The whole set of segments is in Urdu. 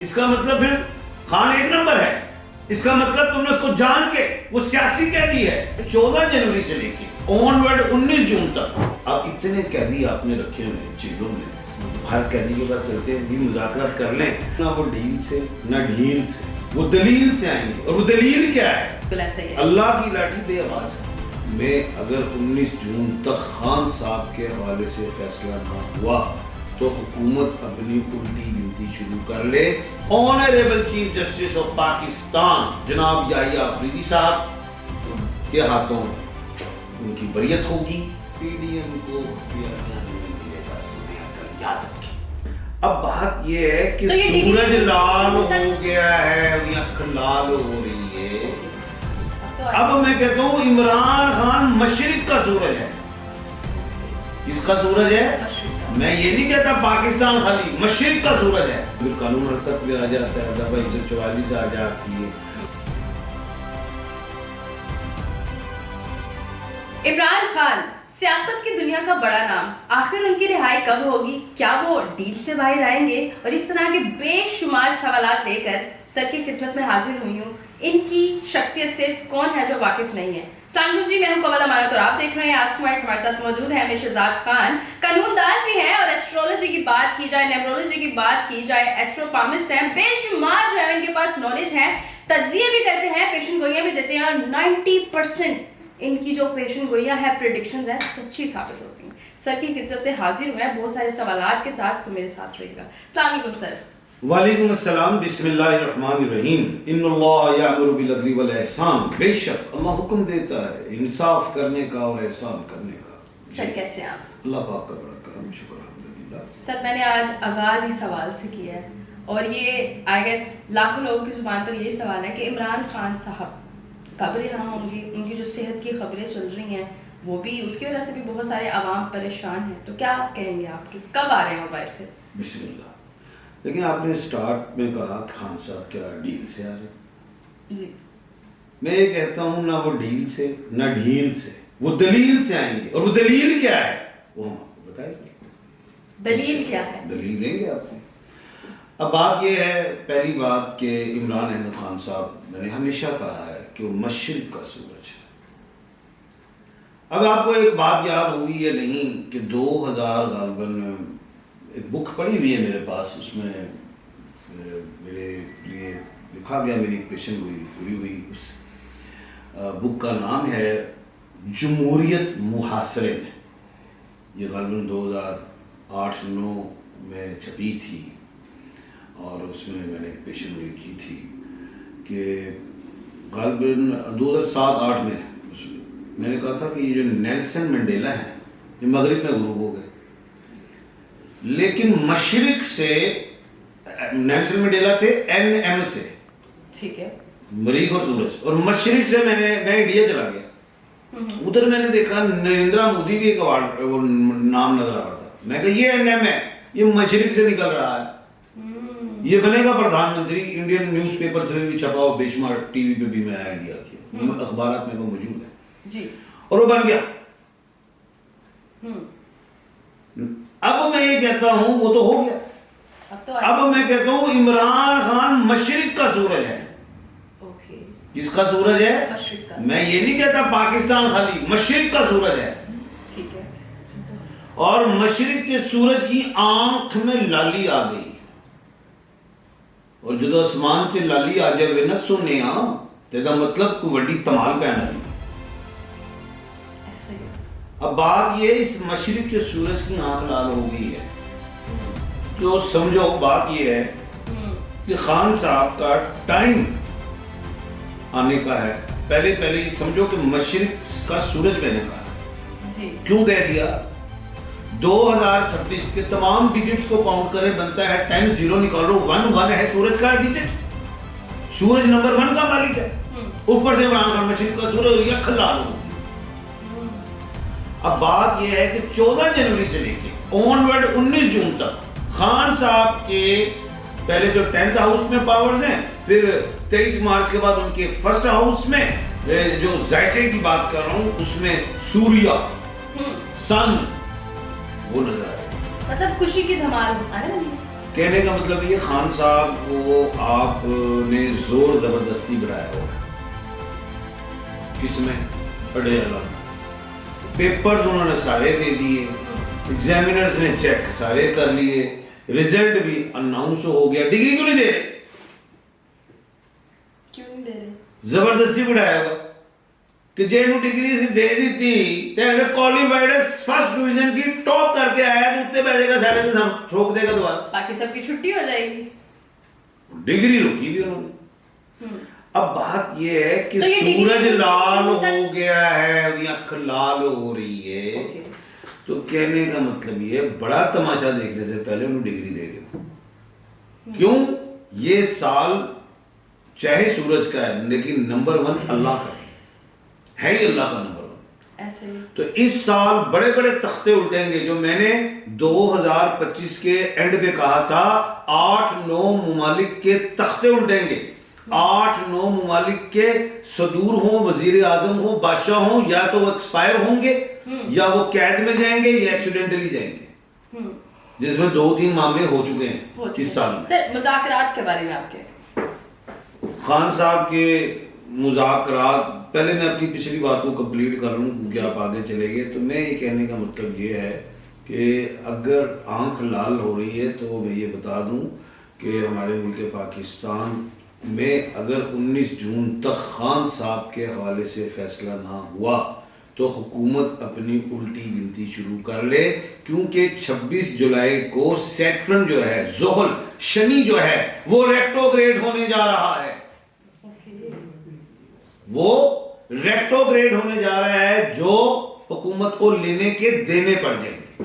اس کا مطلب پھر خان ایک نمبر ہے. اس کا مطلب تم نے اس کو جان کے وہ سیاسی قیدی ہے. 14 جنوری سے لے کے آن ورڈ 19 جون تک اب اتنے قیدی آپ نے رکھے ہوئے ہیں جیلوں میں. ہر قیدی کے بعد کہتے ہیں بھی مذاکرات کر لیں. نہ وہ ڈھیل سے نہ ڈھیل سے، وہ دلیل سے آئیں گے. اور وہ دلیل کیا ہے؟ اللہ کی لاٹھی بے آواز ہے. میں اگر 19 جون تک خان صاحب کے حوالے سے فیصلہ نہ ہوا تو حکومت اپنی الٹی گنتی شروع کر لے. Honourable chief justice of Pakistan جناب یحییٰ آفریدی صاحب کے ہاتھوں ان کی بریت ہوگی. پی ڈی ایم کو یاد رکھیں. اب بات یہ ہے کہ سورج لال ہو گیا ہے، آنکھ لال ہو رہی ہے. اب میں کہتا ہوں عمران خان مشرق کا سورج ہے. کس کا سورج ہے؟ میں یہ نہیں کہتا پاکستان خالی، مشرق کا سورج ہے. پھر قانون حرکت میں آ جاتا ہے، دفعہ 144 آ جاتی ہے. عمران خان سیاست کی دنیا کا بڑا نام، آخر ان کی رہائی کب ہوگی؟ کیا وہ ڈیل سے باہر آئیں گے؟ اور اس طرح کے بے شمار سوالات لے کر سر کی خدمت میں حاضر ہوئی ہوں. ان کی شخصیت سے کون ہے جو واقف نہیں ہے؟ السلام علیکم جی، میں ہوں قبل امانت اور آپ دیکھ رہے ہیں آسک مائٹ. ہمارے ساتھ موجود ہیں شہزاد خان، قانون دان بھی ہیں، اور ایسٹرولوجی کی بات کی جائے، نیمرولوجی کی بات کی جائے، ایسٹروپامسٹ ہیں. بے شمار جو ہے ان کے پاس نالج ہے، تجزیے بھی کرتے ہیں، پیشن گوئیاں بھی دیتے ہیں، اور 90% ان کی جو پیشن گوئیاں ہیں، پریڈکشنز ہیں، سچی ثابت ہوتی ہیں. سر کی خدمت میں حاضر ہوئے ہیں بہت سارے سوالات کے ساتھ، تو میرے ساتھ رہیے گا. السلام علیکم سر. وعلیکم السلام. بسم اللہ الرحمن الرحیم. ان اللہ یامر بالعدل والاحسان. بے شک اللہ حکم دیتا ہے انصاف کرنے کا اور احسان کرنے کا. سر کیسے ہیں آپ؟ اللہ پاک کا بڑا کرم، شکر الحمدللہ. سر میں نے آج آغاز ہی سوال سے کیا ہے، اور یہ آئی گیس لاکھوں لوگوں کی زبان پر یہی سوال ہے کہ عمران خان صاحب کب رہا ہوں گی؟ ان کی جو صحت کی خبریں چل رہی ہیں وہ بھی، اس کی وجہ سے بھی بہت سارے عوام پریشان ہیں. تو کیا کہیں گے آپ کہ کب آ رہے ہیں موبائل پہ؟ بسم اللہ. دیکھیں آپ نے سٹارٹ میں کہا خان صاحب کیا ڈیل سے آ رہے ہیں. جی میں یہ کہتا ہوں نہ وہ ڈیل سے نہ ڈھیل سے، وہ دلیل سے آئیں گے. اور وہ دلیل کیا ہے وہ ہم آپ کو بتائیں گے. دلیل کیا ہے؟ دلیل دیں گے آپ کو. اب بات یہ ہے، پہلی بات کہ عمران احمد خان صاحب، میں نے ہمیشہ کہا ہے کہ وہ مشرق کا سورج ہے. اب آپ کو ایک بات یاد ہوئی یا نہیں کہ 2000 غالباً ایک بک پڑھی ہوئی ہے میرے پاس، اس میں میرے لیے لکھا گیا، میری ایک پیشن پوری ہوئی. اس بک کا نام ہے جمہوریت محاصرے میں. یہ غالباً 2008-9 میں چھپی تھی، اور اس میں میں نے ایک پیشن گوئی کی تھی کہ غالباً 2007-8 میں میں نے کہا تھا کہ یہ جو نیلسن منڈیلا ہے یہ مغرب میں غروب ہو گئے، لیکن مشرق سے نیلسن منڈیلا تھے NM سے، ٹھیک ہے، مریخ اور سورج، اور مشرق سے میں انڈیا چلا گیا. ادھر میں نے دیکھا نریندرا مودی بھی ایک وہ نام نظر آ رہا تھا. میں کہا یہ NM ہے، یہ مشرق سے نکل رہا ہے، یہ بنے گا Pradhan Mantri. Indian news paper سے بھی چھپا ہو، بے شمار ٹی وی پہ بھی میں آئیڈیا کیا، اخبارات میں وہ موجود ہے جی، اور وہ بن گیا. اب میں یہ کہتا ہوں وہ تو ہو گیا. اب میں کہتا ہوں عمران خان مشرق کا سورج ہے. کس کا سورج ہے؟ مشرق کا. میں یہ نہیں کہتا پاکستان خالی، مشرق کا سورج ہے. ٹھیک ہے. اور مشرق کے سورج کی آنکھ میں لالی آ گئی، اور جدو آسمان سے لالی آ جائے نا سونے تیدا مطلب کوئی وڈی تمال پہنا لی. اب بات یہ اس مشرق کے سورج کی آنکھ لال ہو گئی ہے، تو سمجھو بات یہ ہے کہ خان صاحب کا ٹائم آنے کا ہے. پہلے یہ سمجھو کہ مشرق کا سورج میں نے کہا جی. کیوں کہہ دیا؟ 2026 کے تمام ڈیجٹس کو کاؤنٹ کریں، بنتا ہے 10 0 نکالو، 1 ہے سورج کا ڈیجٹ. سورج نمبر 1 کا مالک ہے. اوپر سے عمران خان مشرق کا سورج ہوئی، آنکھ لال ہو. اب بات یہ ہے کہ 14 جنوری سے لے کے آن ورڈ 19 جون تک خان صاحب کے پہلے جو 10th ہاؤس میں پاورز ہیں، پھر 23 مارچ کے بعد ان کے فرسٹ ہاؤس میں جو زائچے کی بات کر رہا ہوں اس میں سوریا سن وہ نظر آئے. مطلب خوشی کی دھمال آنے والی ہے. کہنے کا مطلب یہ خان صاحب کو آپ نے زور زبردستی بڑھایا ہوا ہے. کس میں؟ اڈے اعلیٰ. پیپرز انہوں نے سارے دے دیے, ایگزامینرز نے چیک سارے کر لیے, ریزلٹ بھی اناؤنس ہو گیا, ڈگری کیوں نہیں دے رہے؟ کیوں نہیں دے رہے؟ زبردستی بڑھایا ہوا کہ جنہوں ڈگری سے دے دیتی تے کوالیفائڈ ہے, فرسٹ ڈویژن کی ٹاپ کر کے آیا تو اتنے بیٹھے گا ساڑھے سے ٹھوک دے گا تو بات, باقی سب کی چھٹی ہو جائے گی. ڈگری روکی بھی انہوں نے. اب بات یہ ہے کہ تو یہ سورج ڈگری لال ہو گیا ہے, اس کی آنکھ لال ہو رہی ہے, تو کہنے کا مطلب یہ بڑا تماشا دیکھنے سے پہلے انہوں ڈگری دے دو. کیوں؟ یہ سال چاہے سورج کا ہے لیکن نمبر 1 اللہ کا ہے ہی, اللہ کا نمبر 1 ایسے ہی. تو اس سال بڑے بڑے تختے الٹیں گے. جو میں نے 2025 کے اینڈ پہ کہا تھا 8-9 ممالک کے تختے الٹیں گے, 8-9 ممالک کے صدور ہوں, وزیر اعظم ہوں, بادشاہ ہوں, یا تو وہ ایکسپائر ہوں گے یا وہ قید میں جائیں گے یا ایکسیڈنٹلی جائیں گے, جس میں 2-3 معاملے ہو چکے ہیں اس سال میں. سر مذاکرات کے بارے میں آپ کے خان صاحب کے مذاکرات, پہلے میں اپنی پچھلی بات کو کمپلیٹ کر لوں کیونکہ آپ آگے چلے گئے. تو میں یہ کہنے کا مطلب یہ ہے کہ اگر آنکھ لال ہو رہی ہے تو میں یہ بتا دوں کہ ہمارے ملک پاکستان میں اگر 19 جون تک خان صاحب کے حوالے سے فیصلہ نہ ہوا تو حکومت اپنی الٹی گنتی شروع کر لے, کیونکہ 26 جولائی کو سیٹرن جو ہے, زحل شنی جو ہے, وہ ریٹروگریڈ ہونے جا رہا ہے. وہ ریٹروگریڈ ہونے جا رہا ہے جو حکومت کو لینے کے دینے پڑ جائیں گے.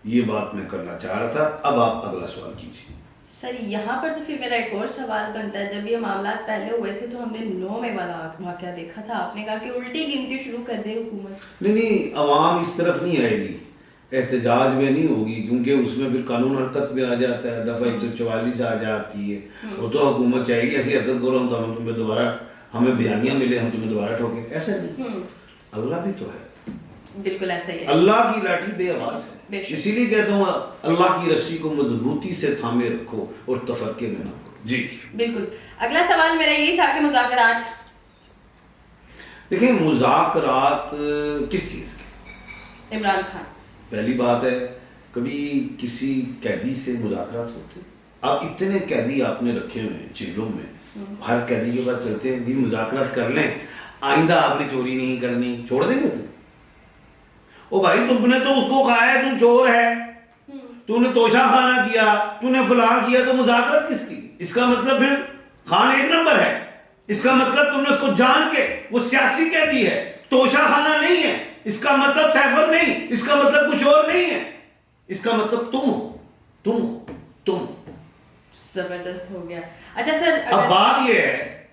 یہ بات میں کرنا چاہ رہا تھا. اب آپ اگلا سوال کیجیے. سر یہاں پر تو پھر میرا ایک اور سوال بنتا ہے, جب یہ معاملات پہلے ہوئے تھے تو ہم نے 9 میں والا واقعہ دیکھا تھا, آپ نے کہا کہ الٹی گنتی شروع کر دے حکومت. نہیں, عوام اس طرف نہیں آئے گی, احتجاج میں نہیں ہوگی, کیونکہ اس میں پھر قانون حرکت میں آ جاتا ہے, دفعہ 144 آ جاتی ہے. وہ تو حکومت چاہے گی ایسی حرکت کرو ہم تو ہم تمہیں دوبارہ, ہمیں بیانیاں ملے ہم تمہیں دوبارہ ٹھوکیں. ایسا نہیں, اللہ بھی تو ہے. بالکل ایسا ہی ہے. اللہ کی لاٹھی بے آواز ہے, اسی لیے کہتا ہوں اللہ کی رسی کو مضبوطی سے تھامے رکھو اور تفرقے میں نہ کرو. جی بالکل. اگلا سوال میرا یہی تھا کہ مذاکرات, دیکھیں مذاکرات کس چیز کے؟ عمران خان. پہلی بات ہے کبھی کسی قیدی سے مذاکرات ہوتے؟ آپ اتنے قیدی آپ نے رکھے ہوئے ہیں جیلوں میں, ہر قیدی کے بعد چلتے ہیں بھی مذاکرات کر لیں, آئندہ آپ نے چوری نہیں کرنی, چھوڑ دیں گے اسے؟ او بھائی تم نے تو اس کو کہا ہے تو چور ہے, تو نے توشہ خانہ کیا, تو نے فلاں کیا, تو مذاکرات کس کی؟ اس کا مطلب پھر خان ایک نمبر ہے. اس کا مطلب تم نے اس کو جان کے, وہ سیاسی قیدی ہے, توشہ خانہ نہیں ہے. اس کا مطلب سیفر نہیں, اس کا مطلب کچھ اور نہیں ہے. اس کا مطلب تم ہو, تم ہو, تم ہو. زبردست ہو گیا. اچھا سر, اب بات یہ ہے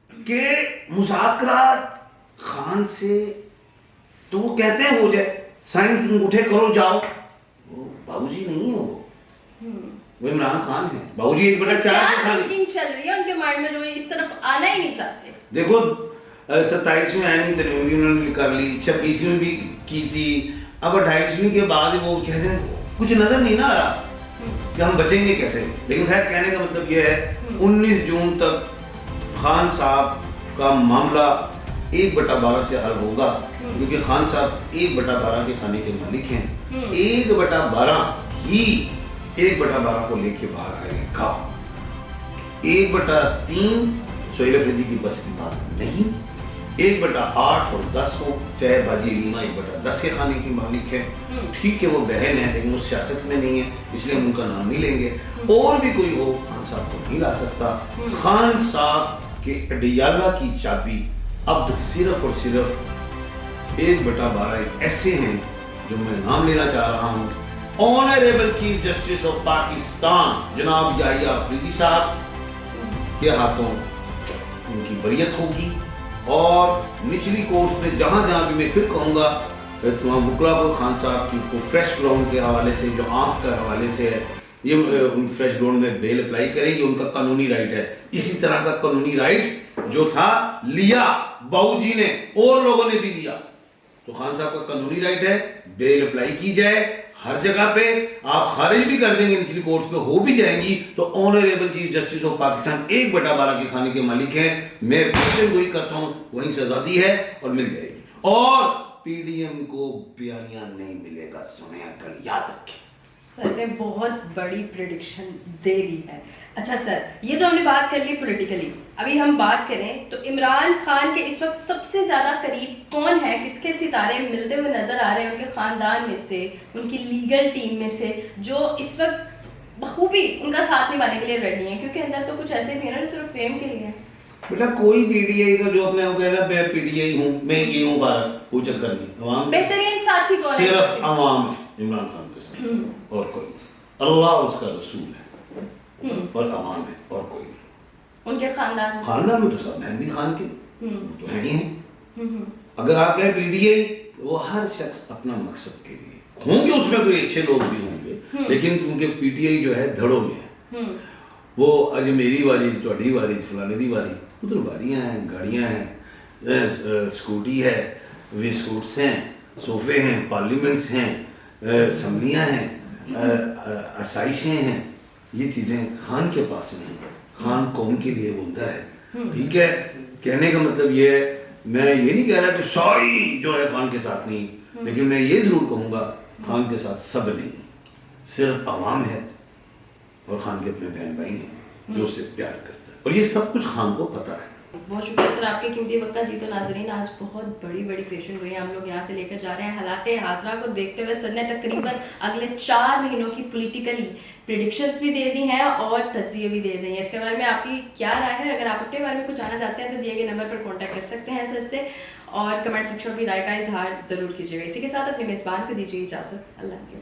کہ مذاکرات خان سے تو وہ کہتے ہیں ہو جائے, سائنس اٹھے کرو جاؤ. وہ بابو جی نہیں ہے, وہ عمران خان ہے. بابو جی 1/4 تھنکنگ چل رہی ہے ان کے مائنڈ میں جو اس طرف آنا ہی نہیں چاہتے. دیکھو 27 میں آئین ترمیمی انہوں نے کر لی, 26 میں بھی کی تھی, اب 28ویں کے بعد وہ کہتے ہیں کچھ نظر نہیں نہ آ رہا کہ ہم بچیں گے کیسے. لیکن خیر کہنے کا مطلب یہ ہے 19 جون تک خان صاحب کا معاملہ 1/12 سے حل ہوگا, کیونکہ خان صاحب 1/12 کے کھانے کے مالک ہیں. 1/12 ہی 1/12 کو لے کے باہر آئے گا. 1/3 سہیل افریدی کی بس کی بات نہیں. 1/8 اور 10 ہو, چاہے باجی علیمہ 1/10 کے کھانے کی مالک ہے, ٹھیک ہے وہ بہن ہے لیکن وہ سیاست میں نہیں ہے, اس لیے ہم ان کا نام نہیں لیں گے. اور بھی کوئی ہو خان صاحب کو نہیں لا سکتا. خان صاحب کے اڈیالہ کی چابی اب صرف اور صرف 1/12 ایک ایسے ہیں جو میں نام لینا چاہ رہا ہوں, honourable chief justice of Pakistan جناب یحییٰ افریدی صاحب کے ہاتھوں ان کی بریت ہوگی. اور نچلی کورٹس میں جہاں جہاں بھی میں پھر کہوں گا تمام وکلا کو خان صاحب کی کو فریش گراؤنڈ کے حوالے سے, جو آنکھ کے حوالے سے ہے, یہ ان فریش گراؤنڈ میں بیل اپلائی کریں, یہ ان کا قانونی رائٹ ہے. اسی طرح کا قانونی رائٹ جو تھا لیا باؤ جی نے اور لوگوں نے بھی لیا, تو خان صاحب کا قانونی رائٹ ہے بیل اپلائی کی جائے, ہر جگہ پہ آپ خارج بھی کر دیں گے نچلی کورٹس پہ ہو بھی جائیں گی تو honourable chief justice of Pakistan 1/12 کے خانے کے مالک ہیں. میں پیشن گوئی کرتا ہوں وہیں سے آزادی ہے اور مل جائے گی. اور پی ڈی ایم کو بیانیہ نہیں ملے گا, سنیں کل یاد رکھیں. سر نے بہت بڑی پریڈکشن دے دی ہے. اچھا سر, یہ تو ہم نے بات کر لی پولیٹیکلی. ابھی ہم بات کریں تو عمران خان کے اس وقت سب سے زیادہ قریب کون ہے, کس کے ستارے ملتے ہوئے نظر آ رہے ہیں ان کے خاندان میں سے, ان کی لیگل ٹیم میں سے, جو اس وقت بخوبی ان کا ساتھ نبھانے کے لیے ریڈی ہیں, کیونکہ اندر تو کچھ ایسے بھی ہیں نا جو صرف فیم کے لیے ہیں. بیٹا کوئی پی ڈی آئی کا جو اپنے کو کہنا میں پی ڈی آئی ہوں, میں یہ ہوں فارغ, کوئی چکر نہیں. عوام بہترین ساتھی کون ہے؟ صرف عوام ہے عمران خان کے ساتھ, اور کوئی نہیں. اللہ اور اس کا رسول ہے اور عوام ہے, اور کوئی نہیں. ان کے خاندان میں تو سب مہندی خان کے وہ تو ہیں ہی ہیں. اگر آپ کہیں پی ڈی آئی, وہ ہر شخص اپنا مقصد کے لیے ہوں گے, اس میں کوئی اچھے لوگ بھی ہوں گے, لیکن کیونکہ پی ٹی آئی جو ہے دھڑوں میں ہے. وہ اج میری واری, تہاڈی واری, فلانے دی واری, ادھر واریاں ہیں, گاڑیاں ہیں, اسکوٹی ہے, وی اسکوٹس ہیں, صوفے ہیں, پارلیمنٹس ہیں, اسمبلیاں ہیں, آسائشیں ہیں. یہ چیزیں خان کے پاس نہیں. خان قوم کے لیے بولتا ہے. ٹھیک ہے, کہنے کا مطلب یہ ہے, میں یہ نہیں کہہ رہا کہ ساری جو ہے خان کے ساتھ نہیں, لیکن میں یہ ضرور کہوں گا خان کے ساتھ سب نہیں, صرف عوام ہے اور خان کے اپنے بہن بھائی ہیں جو اس سے پیار کرتا ہے, اور یہ سب کچھ خان کو پتہ ہے. بہت شکریہ سر آپ کے قیمتی وقت کا. جی تو ناظرین, آج بہت بڑی پیشن گوئی ہم لوگ یہاں سے لے کر جا رہے ہیں. حالات حاضرہ کو دیکھتے ہوئے سر نے تقریباً اگلے 4 مہینوں کی پولیٹیکلی پریڈکشنز بھی دے دی ہیں اور تجزیے بھی دے دی ہیں. اس کے بارے میں آپ کی کیا رائے ہے؟ اگر آپ اپنے بارے میں کچھ جاننا چاہتے ہیں تو دیے گئے نمبر پر کانٹیکٹ کر سکتے ہیں سر سے, اور کمنٹ سیکشن میں بھی رائے کا اظہار ضرور کیجیے گا. اسی کے ساتھ اپنے میزبان کو دیجیے اجازت. اللہ کے